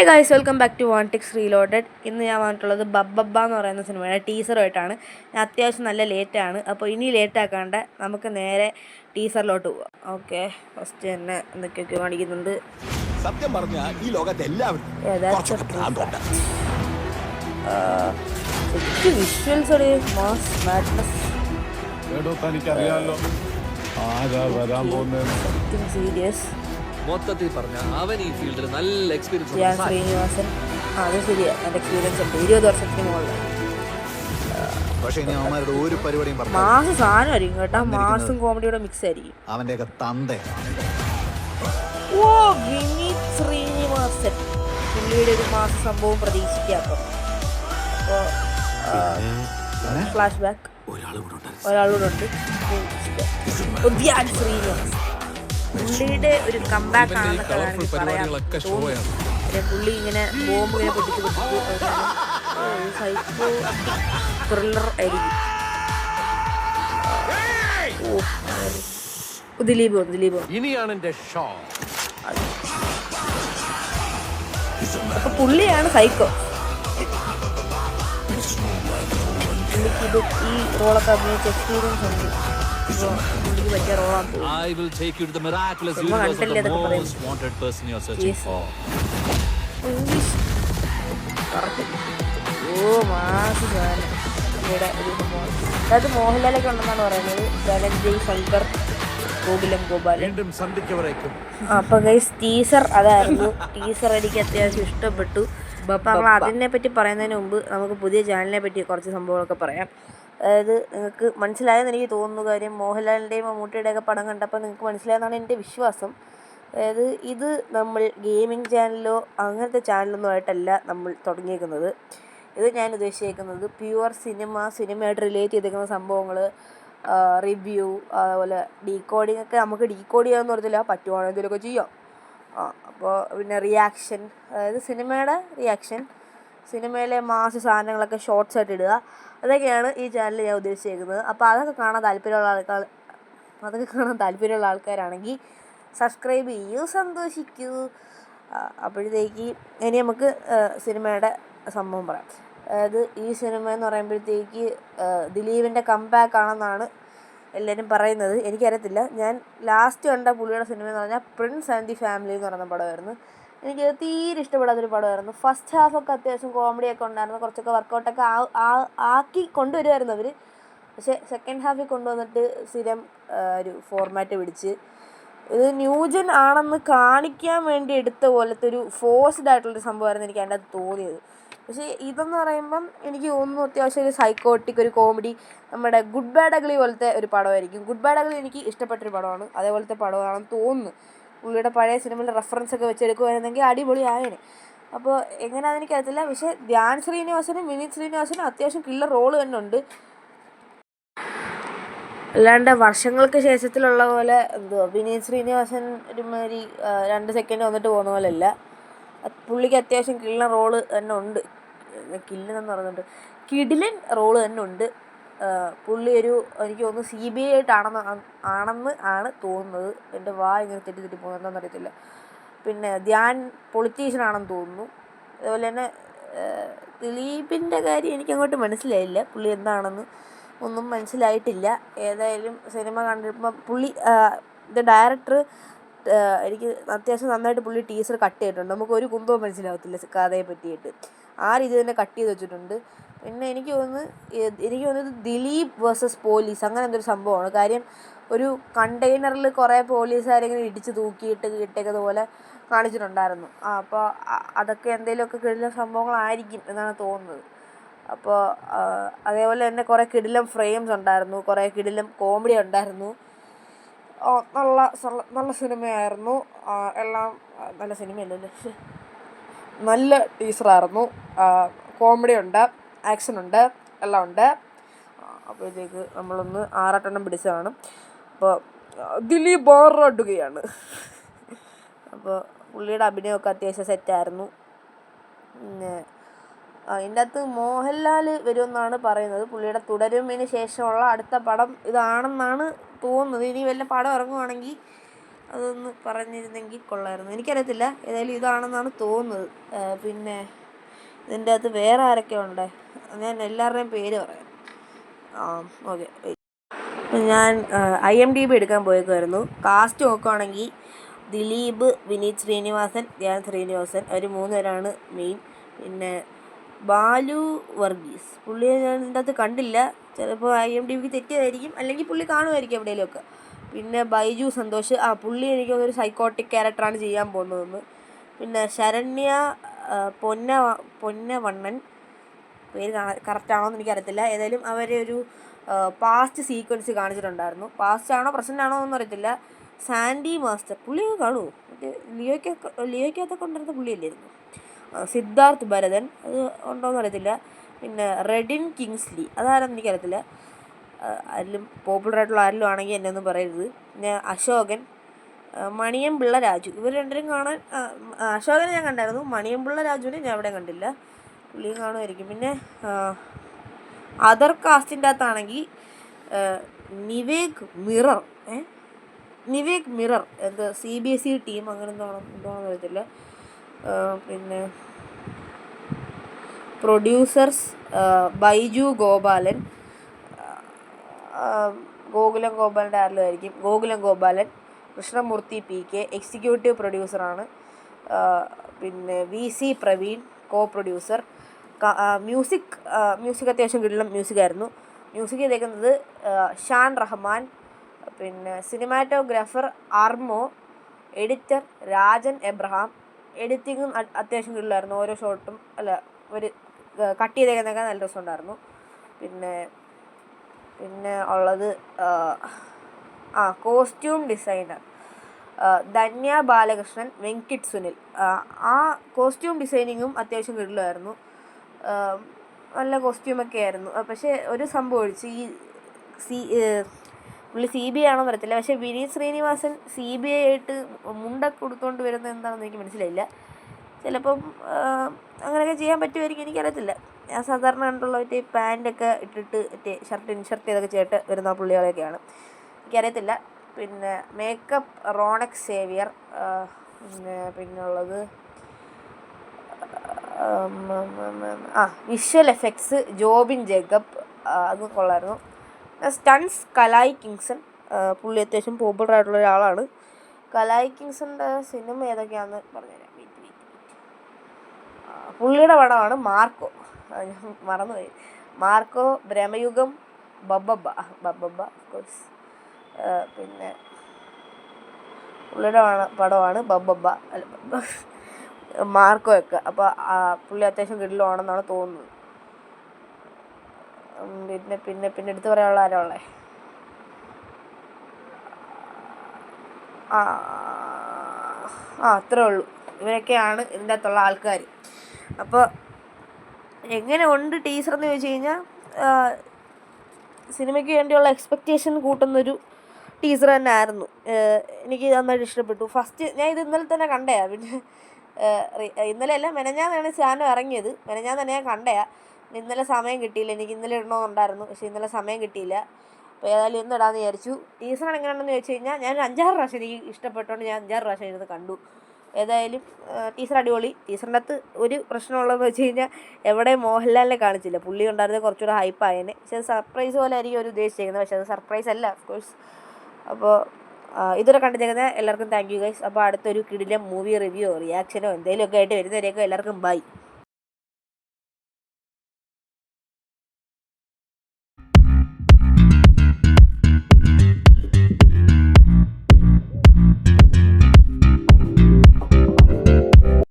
Guys, welcome back to വാണ്ടിക്സ് reloaded. ഇന്ന് ഞാൻ വന്നിട്ടുള്ളത് ബബ്ബബ്ബ എന്ന് പറയുന്ന സിനിമയുടെ ടീസറുമായിട്ടാണ്. ഞാൻ അത്യാവശ്യം നല്ല ലേറ്റാണ്, അപ്പോൾ ഇനി ലേറ്റാക്കാണ്ട് നമുക്ക് നേരെ ടീസറിലോട്ട് പോവാം. ഓക്കെ, ഫസ്റ്റ് തന്നെ എന്തൊക്കെയൊക്കെ കാണിക്കുന്നുണ്ട്. സത്യം പറഞ്ഞ ഈ ലോകത്തെ എല്ലാവരും വിഷ്വൽസ് മാസ് മാഡ്നസ് സീരിയസ്. മൊത്തത്തിൽ പറഞ്ഞ അവൻ ഈ ഫീൽഡിൽ നല്ല എക്സ്പീരിയൻസ്. ശ്രീനിവാസൻ, അത് ശരിയാ, എൻ്റെ എക്സ്പീരിയൻസ് ഉണ്ട് 20 വർഷത്തിന് മുകളിൽ. മാസ് സാധനമായിരിക്കും കേട്ടോ, മാസും കോമഡിയുടെ മിക്സ് ആയിരിക്കും. അവന്റെ തന്ത ഓ, വിനീത് ശ്രീനിവാസൻ, പുള്ളിയുടെ ഒരു മാസ സംഭവം പ്രതീക്ഷിക്കാം. അപ്പോൾ ഫ്ലാഷ് ബാക്ക് ഒരാളൂടെ ഉണ്ട്. ധ്യാൻ ശ്രീനിവാസൻ പുള്ളിയുടെ ഒരു കംബാക്ക് ആണെന്നൊക്കെ വേണമെങ്കിൽ പറയാം. പുള്ളി ഇങ്ങനെ ബോംബ് ഇങ്ങനെ പൊട്ടിച്ച് സൈക്കോ ത്രില്ലർ ആയിരിക്കും. ദിലീപ് ഇനിയാണ് എന്റെ ഷോ. അപ്പൊ പുള്ളിയാണ് സൈക്കോ. പുള്ളിക്ക് ഈ റോളൊക്കെ അഭിനയിച്ച എക്സ്പീരിയൻസ് ഉണ്ട്. പുള്ളിക്ക് പറ്റിയ റോളാണ്. ഓ, മാസ് സാധനം. ഇവിടെ ഒരു സംഭവം, അതായത് മോഹൻലാലൊക്കെ ഉണ്ടെന്നാണ് പറയുന്നത്. ധനഞ്ജയ്, ശങ്കർ, ഗോപാലൻ. അപ്പൊ ഗൈസ്, ടീസർ അതായിരുന്നു. ടീസർ എനിക്ക് അത്യാവശ്യം ഇഷ്ടപ്പെട്ടു. അപ്പം അതിനെ പറ്റി പറയുന്നതിന് മുമ്പ് നമുക്ക് പുതിയ ചാനലിനെ പറ്റി കുറച്ച് സംഭവങ്ങളൊക്കെ പറയാം. അതായത് നിങ്ങൾക്ക് മനസ്സിലായെന്ന് എനിക്ക് തോന്നുന്നു. കാര്യം മോഹൻലാലിൻ്റെയും മമ്മൂട്ടിയുടെയൊക്കെ പടം കണ്ടപ്പോൾ നിങ്ങൾക്ക് മനസ്സിലായെന്നാണ് എൻ്റെ വിശ്വാസം. അതായത് ഇത് നമ്മൾ ഗെയിമിംഗ് ചാനലോ അങ്ങനത്തെ ചാനലൊന്നും ആയിട്ടല്ല നമ്മൾ തുടങ്ങിയേക്കുന്നത്. ഇത് ഞാൻ ഉദ്ദേശിക്കുന്നത് പ്യുവർ സിനിമയായിട്ട് റിലേറ്റ് ചെയ്തിരിക്കുന്ന സംഭവങ്ങൾ, റിവ്യൂ, അതുപോലെ ഡീകോഡിങ് ഒക്കെ നമുക്ക് ഡീകോഡ് ചെയ്യാമെന്ന് പറഞ്ഞില്ല, പറ്റുവാണെങ്കിൽ എന്തെങ്കിലുമൊക്കെ ചെയ്യാം. അപ്പോൾ പിന്നെ റിയാക്ഷൻ, അതായത് സിനിമയുടെ റിയാക്ഷൻ, സിനിമയിലെ മാസ് സാധനങ്ങളൊക്കെ ഷോർട്സ് ആയിട്ട് ഇടുക, അതൊക്കെയാണ് ഈ ചാനൽ ഞാൻ ഉദ്ദേശിച്ചേക്കുന്നത്. അപ്പോൾ അതൊക്കെ കാണാൻ താല്പര്യമുള്ള ആൾക്കാരാണെങ്കിൽ സബ്സ്ക്രൈബ് ചെയ്യൂ, സന്തോഷിക്കൂ. അപ്പോഴത്തേക്ക് ഇനി നമുക്ക് സിനിമയുടെ സംഭവം പറയാം. അതായത് ഈ സിനിമ എന്ന് പറയുമ്പോഴത്തേക്ക് ദിലീപിൻ്റെ കംബാക്ക് ആണെന്നാണ് എല്ലാവരും പറയുന്നത്. എനിക്കറിയത്തില്ല. ഞാൻ ലാസ്റ്റ് കണ്ട പുള്ളിയുടെ സിനിമ എന്ന് പറഞ്ഞാൽ പ്രിൻസ് ആൻഡ് ദി ഫാമിലി എന്ന് പറയുന്ന പടമായിരുന്നു. എനിക്ക് തീരെ ഇഷ്ടപ്പെടാത്തൊരു പടമായിരുന്നു. ഫസ്റ്റ് ഹാഫൊക്കെ അത്യാവശ്യം കോമഡിയൊക്കെ ഉണ്ടായിരുന്നു, കുറച്ചൊക്കെ വർക്കൗട്ടൊക്കെ ആക്കി കൊണ്ടുവരുമായിരുന്നു അവർ. പക്ഷേ സെക്കൻഡ് ഹാഫിൽ കൊണ്ടുവന്നിട്ട് സ്ഥിരം ഒരു ഫോർമാറ്റ് പിടിച്ച് ഇത് ന്യൂജൻ ആണെന്ന് കാണിക്കാൻ വേണ്ടി എടുത്ത പോലത്തെ ഒരു ഫോഴ്സ്ഡ് ആയിട്ടുള്ളൊരു സംഭവമായിരുന്നു എനിക്ക് അതിൻ്റെ അകത്ത് തോന്നിയത്. പക്ഷേ ഇതെന്ന് പറയുമ്പം എനിക്ക് തോന്നുന്നു അത്യാവശ്യം ഒരു സൈക്കോട്ടിക്, ഒരു കോമഡി, നമ്മുടെ ഗുഡ് ബാഡ് അഗ്ലി പോലത്തെ ഒരു പടമായിരിക്കും. ഗുഡ് ബാഡ് അഗ്ലി എനിക്ക് ഇഷ്ടപ്പെട്ടൊരു പടമാണ്, അതേപോലത്തെ പടമാണെന്ന് തോന്നുന്നു. പുള്ളിയുടെ പഴയ സിനിമയിലെ റെഫറൻസ് ഒക്കെ വെച്ചെടുക്കുമായിരുന്നെങ്കിൽ അടിപൊളി ആയേനെ. അപ്പോൾ എങ്ങനെയാണെന്ന് എനിക്കറിയത്തില്ല. പക്ഷേ ധ്യാൻ ശ്രീനിവാസനും വിനീത് ശ്രീനിവാസനും അത്യാവശ്യം കില്ലർ റോള് തന്നെ ഉണ്ട്. അല്ലാണ്ട് വർഷങ്ങൾക്ക് ശേഷത്തിലുള്ള പോലെ വിനീത് ശ്രീനിവാസൻ ഒരുമാതിരി 2 സെക്കൻഡ് വന്നിട്ട് പോകുന്ന പോലെ അല്ല. പുള്ളിക്ക് അത്യാവശ്യം കില്ലർ റോള് തന്നെ ഉണ്ട്. കില്ലെന്ന് പറയുന്നുണ്ട്, കിടിലൻ റോള് തന്നെ ഉണ്ട്. പുള്ളി എനിക്ക് തോന്നുന്നു CBI ആണെന്ന് ആണ് തോന്നുന്നത്. എൻ്റെ ഇങ്ങനെ തെറ്റി പോകുന്നതെന്ന് അറിയത്തില്ല. പിന്നെ ധ്യാൻ പൊളിറ്റീഷ്യൻ ആണെന്ന് തോന്നുന്നു. അതുപോലെ തന്നെ ദിലീപിൻ്റെ കാര്യം എനിക്കങ്ങോട്ട് മനസ്സിലായില്ല, പുള്ളി എന്താണെന്ന് ഒന്നും മനസ്സിലായിട്ടില്ല. ഏതായാലും സിനിമ കണ്ടിരുമ്പോൾ പുള്ളി ഡയറക്ടർ എനിക്ക് അത്യാവശ്യം നന്നായിട്ട് പുള്ളി ടീസർ കട്ട് ചെയ്തിട്ടുണ്ട്. നമുക്ക് ഒരു കുന്തവും മനസ്സിലാവത്തില്ല കഥയെ പറ്റിയിട്ട്, ആ രീതി തന്നെ കട്ട് ചെയ്ത് വെച്ചിട്ടുണ്ട്. പിന്നെ എനിക്ക് തോന്നുന്നത് ദിലീപ് വേഴ്സസ് പോലീസ് അങ്ങനെ എന്തൊരു സംഭവമാണ്. കാര്യം ഒരു കണ്ടെയ്നറിൽ കുറേ പോലീസുകാരിങ്ങനെ ഇടിച്ച് തൂക്കിയിട്ട് ഇട്ടേക്കുന്നത് പോലെ കാണിച്ചിട്ടുണ്ടായിരുന്നു. അപ്പോൾ അതൊക്കെ എന്തെങ്കിലുമൊക്കെ കിടിലം സംഭവങ്ങളായിരിക്കും എന്നാണ് തോന്നുന്നത്. അപ്പോൾ അതേപോലെ തന്നെ കുറേ കിടിലം ഫ്രെയിംസ് ഉണ്ടായിരുന്നു, കുറേ കിടിലം കോമഡി ഉണ്ടായിരുന്നു. നല്ല സിനിമയായിരുന്നു. എല്ലാം നല്ല സിനിമയല്ലല്ലോ, നല്ല ടീച്ചറായിരുന്നു. കോമഡി ഉണ്ട്, ആക്ഷൻ ഉണ്ട്, എല്ലാം ഉണ്ട്. അപ്പോഴത്തേക്ക് നമ്മളൊന്ന് 6-8 പിടിച്ചതാണ്. അപ്പോൾ ദിലീപ് ആറാടുകയാണ്. അപ്പോൾ പുള്ളിയുടെ അഭിനയമൊക്കെ അത്യാവശ്യം സെറ്റായിരുന്നു. പിന്നെ അതിൻ്റെ അകത്ത് മോഹൻലാൽ വരുമെന്നാണ് പറയുന്നത്. പുള്ളിയുടെ തുടരുമിന് ശേഷമുള്ള അടുത്ത പടം ഇതാണെന്നാണ് തോന്നുന്നത്. ഇനി വല്ല പടം ഇറങ്ങുവാണെങ്കിൽ അതൊന്ന് പറഞ്ഞിരുന്നെങ്കിൽ കൊള്ളായിരുന്നു. എനിക്കറിയത്തില്ല, ഏതായാലും ഇതാണെന്നാണ് തോന്നുന്നത്. പിന്നെ ഇതിൻ്റെ അകത്ത് വേറെ ആരൊക്കെ ഉണ്ട്, ഞാൻ എല്ലാവരുടെയും പേര് പറയാം. ഓക്കെ. ഞാൻ IMDb എടുക്കാൻ പോയേക്കുമായിരുന്നു. കാസ്റ്റ് നോക്കുകയാണെങ്കിൽ ദിലീപ്, വിനീത് ശ്രീനിവാസൻ, ധ്യാൻ ശ്രീനിവാസൻ, അവർ 3 പേരാണ് മെയിൻ. പിന്നെ ബാലു വർഗീസ്, പുള്ളിയെ ഞാൻ ഇതിൻ്റെ അകത്ത് കണ്ടില്ല. ചിലപ്പോൾ IMDb തെറ്റിയതായിരിക്കും, അല്ലെങ്കിൽ പുള്ളി കാണുമായിരിക്കും എവിടെയെങ്കിലുമൊക്കെ. പിന്നെ ബൈജു സന്തോഷ്, പുള്ളി എനിക്ക് ഒരു സൈക്കോട്ടിക് ക്യാരക്ടറാണ് ചെയ്യാൻ പോകുന്നതെന്ന്. പിന്നെ ശരണ്യ പൊന്നവണ്ണൻ, പേര് കറക്റ്റാണോ എന്ന് എനിക്കറിയത്തില്ല. ഏതായാലും അവരെ ഒരു പാസ്റ്റ് സീക്വൻസ് കാണിച്ചിട്ടുണ്ടായിരുന്നു. പാസ്റ്റ് ആണോ പ്രസൻ്റ് ആണോ എന്നൊന്നും അറിയത്തില്ല. സാൻഡി മാസ്റ്റർ, പുള്ളിയൊക്കെ കാണുമോ? മറ്റേ ലിയോയ്ക്കകത്തൊക്കെ കൊണ്ടിരുന്ന പുള്ളിയല്ലായിരുന്നു. സിദ്ധാർത്ഥ് ഭരതൻ, അത് ഉണ്ടോയെന്ന് അറിയത്തില്ല. പിന്നെ റെഡിൻ കിങ്സ്ലി, അതാരെന്ന് എനിക്കറിയത്തില്ല. അതിലും പോപ്പുലറായിട്ടുള്ള ആരെങ്കിലും ആണെങ്കിൽ എന്നെ ഒന്നും പറയരുത്. പിന്നെ അശോകൻ, മണിയംപിള്ള രാജു, ഇവർ രണ്ടുപേരും കാണാൻ. അശോകനെ ഞാൻ കണ്ടായിരുന്നു, മണിയംപിള്ള രാജുവിനെ ഞാൻ അവിടെ കണ്ടില്ല. പുള്ളിയും കാണുമായിരിക്കും. പിന്നെ അതർ കാസ്റ്റിൻ്റെ അകത്താണെങ്കിൽ നിവേക് മിറർ എന്ത് CBSE ടീം അങ്ങനെ എന്താണെന്ന് അറിയത്തില്ല. പിന്നെ പ്രൊഡ്യൂസേഴ്സ് ബൈജു ഗോപാലൻ, ഗോകുലം ഗോപാലൻ്റെ ആരെങ്കിലും ആയിരിക്കും. ഗോകുലം ഗോപാലൻ, കൃഷ്ണമൂർത്തി PK എക്സിക്യൂട്ടീവ് പ്രൊഡ്യൂസറാണ്. പിന്നെ VC പ്രവീൺ പ്രൊഡ്യൂസർ. മ്യൂസിക് അത്യാവശ്യം കിടിലം മ്യൂസിക്കായിരുന്നു. മ്യൂസിക് ചെയ്തേക്കുന്നത് ഷാൻ റഹ്മാൻ. പിന്നെ സിനിമാറ്റോഗ്രാഫർ ആർമോ, എഡിറ്റർ രാജൻ എബ്രഹാം. എഡിറ്റിങ്ങും അത്യാവശ്യം കിടിലായിരുന്നു. ഓരോ ഷോട്ടും ഒരു കട്ട് ചെയ്തേക്കുന്നതൊക്കെ നല്ല രസമുണ്ടായിരുന്നു. പിന്നെ ഉള്ളത് costume designer Dhanya Balakrishnan, Venkit Sunil. Costume ഡിസൈനിങ്ങും അത്യാവശ്യം കിടിലമായിരുന്നു. നല്ല കോസ്റ്റ്യൂമൊക്കെ ആയിരുന്നു. പക്ഷേ ഒരു സംഭവം ഒഴിച്ച് പുള്ളി CBI ആണോന്ന് അറിയത്തില്ല. പക്ഷേ വിനീത് ശ്രീനിവാസൻ CBI ആയിട്ട് മുണ്ടൊക്കെ കൊടുത്തുകൊണ്ട് വരുന്നത് എന്താണെന്ന് എനിക്ക് മനസ്സിലായില്ല. ചിലപ്പം അങ്ങനെയൊക്കെ ചെയ്യാൻ പറ്റുമായിരിക്കും, എനിക്കറിയത്തില്ല. ഞാൻ സാധാരണ കണ്ടുള്ള മറ്റേ പാൻറ്റൊക്കെ ഇട്ടിട്ട് മറ്റേ ഇൻഷർട്ട് ചെയ്തൊക്കെ ചെയ്തിട്ട് വരുന്ന പുള്ളികളൊക്കെയാണ്, എനിക്കറിയത്തില്ല. പിന്നെ മേക്കപ്പ് റോണക് സേവിയർ. പിന്നുള്ളത് വിഷ്വൽ എഫക്ട്സ് ജോബിൻ ജേക്കബ്, അതും കൊള്ളായിരുന്നു. സ്റ്റൺസ് കലായി കിങ്സൺ, പുള്ളി അത്യാവശ്യം പോപ്പുലറായിട്ടുള്ള ഒരാളാണ്. കലായി കിങ്സൻ്റെ സിനിമ ഏതൊക്കെയാണെന്ന് പറഞ്ഞുതരാം. പുള്ളിയുടെ പടമാണ് മാർക്കോ, ഞാൻ മറന്നുപോയി. മാർക്കോ, ബ്രഹ്മയുഗം, ബബ്ബബ്ബ ഓഫ്കോഴ്സ്. പിന്നെ പുള്ളിയുടെ പടമാണ് ബബ്ബബ്ബ മാർക്കോയൊക്കെ. അപ്പോൾ പുള്ളി അത്യാവശ്യം കിടിലമാണെന്നാണ് തോന്നുന്നത്. പിന്നെ എടുത്ത് പറയാനുള്ള ആരാ ഉള്ളത്? അത്രേ ഉള്ളൂ. ഇവരൊക്കെയാണ് ഇതിൻ്റെ അകത്തുള്ള ആൾക്കാർ. അപ്പോൾ എങ്ങനെ ഉണ്ട് ടീസർ എന്ന് ചോദിച്ചു കഴിഞ്ഞാൽ, സിനിമയ്ക്ക് വേണ്ടിയുള്ള എക്സ്പെക്റ്റേഷൻ കൂട്ടുന്നൊരു ടീസർ തന്നെ ആയിരുന്നു. എനിക്ക് നന്നായിട്ട് ഇഷ്ടപ്പെട്ടു. ഫസ്റ്റ് ഞാൻ ഇത് ഇന്നലെ തന്നെ കണ്ടയാ. പിന്നെ ഇന്നലെയല്ല, മെനഞ്ഞാന്നാണ് സാധനം ഇറങ്ങിയത്. മെനഞ്ഞാന്ന് തന്നെ ഞാൻ കണ്ടയാ. ഇന്നലെ സമയം കിട്ടിയില്ല. എനിക്ക് ഇന്നലെ ഇടണമെന്നുണ്ടായിരുന്നു, പക്ഷേ ഇന്നലെ സമയം കിട്ടിയില്ല. അപ്പോൾ ഏതായാലും ഇന്ന് ഇടാമെന്ന് വിചാരിച്ചു. ടീസർ എങ്ങനെയുണ്ടെന്ന് ചോദിച്ചു കഴിഞ്ഞാൽ, ഞാൻ 5-6 പ്രാവശ്യം എനിക്ക് ഇഷ്ടപ്പെട്ടുകൊണ്ട് ഞാൻ 5-6 പ്രാവശ്യം ഇരുന്ന് കണ്ടു. ഏതായാലും ടീസർ അടിപൊളി. ടീസറിൻ്റെ അകത്ത് ഒരു പ്രശ്നമുള്ളതെന്ന് വെച്ച് കഴിഞ്ഞാൽ, എവിടെ മോഹൻലാലിനെ കാണിച്ചില്ല. പുള്ളി ഉണ്ടായിരുന്നത് കുറച്ചുകൂടെ ഹൈപ്പായേനെ. പക്ഷേ അത് സർപ്രൈസ് പോലെ ആയിരിക്കും അവർ ഉദ്ദേശിച്ചിരിക്കുന്നത്. പക്ഷേ അത് സർപ്രൈസ് അല്ല, ഓഫ്കോഴ്സ്. അപ്പോൾ ഇതുവരെ കണ്ടിരിക്കുന്ന എല്ലാവർക്കും താങ്ക് യു ഗൈസ്. അപ്പോൾ അടുത്തൊരു കിടിലം മൂവി റിവ്യൂ റിയാക്ഷനോ എന്തെങ്കിലുമൊക്കെ ആയിട്ട് വരുന്നവരെയൊക്കെ എല്ലാവർക്കും ബൈ.